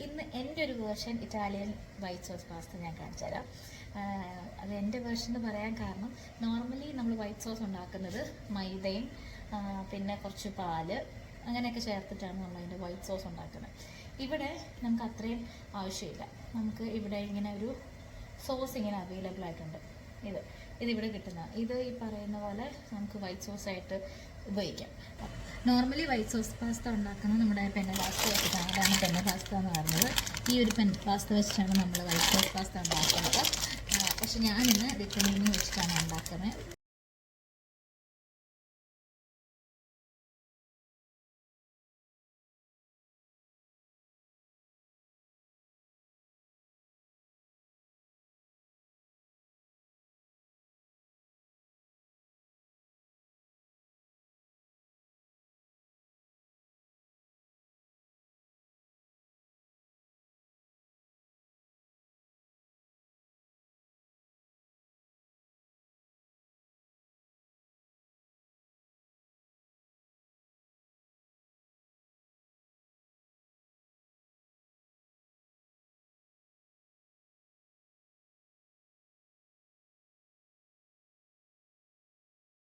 ഇന്ന് എൻ്റെ ഒരു version Italian white sauce pasta ഞാൻ കാണിച്ചു തരാം. അത് എൻ്റെ വേർഷൻ എന്ന് പറയാൻ കാരണം, നോർമലി നമ്മൾ വൈറ്റ് സോസ് ഉണ്ടാക്കുന്നത് മൈദയും പിന്നെ കുറച്ച് പാല് അങ്ങനെയൊക്കെ ചേർത്തിട്ടാണ് നമ്മൾ അതിൻ്റെ വൈറ്റ് സോസ് ഉണ്ടാക്കുന്നത്. ഇവിടെ നമുക്ക് അത്രയും ആവശ്യമില്ല. നമുക്ക് ഇവിടെ ഇങ്ങനെ ഒരു സോസ് ഇങ്ങനെ അവൈലബിൾ ആയിട്ടുണ്ട്. ഇതിവിടെ കിട്ടുന്ന ഇത് ഈ പറയുന്ന പോലെ നമുക്ക് വൈറ്റ് സോസായിട്ട് ഉപയോഗിക്കാം. നോർമലി വൈറ്റ് സോസ് പാസ്ത ഉണ്ടാക്കുന്നത് നമ്മുടെ പെന്ന പാസ്ത വെച്ചിട്ടാണ്. അതാണ് പെന്ന പാസ്ത എന്ന് പറയുന്നത്. ഈ ഒരു പെന്ന പാസ്ത വെച്ചിട്ടാണ് നമ്മൾ വൈറ്റ് സോസ് പാസ്ത ഉണ്ടാക്കുന്നത്. പക്ഷെ ഞാനിന്ന് ഡിറ്റമിനി വെച്ചിട്ടാണ് ഉണ്ടാക്കുന്നത്.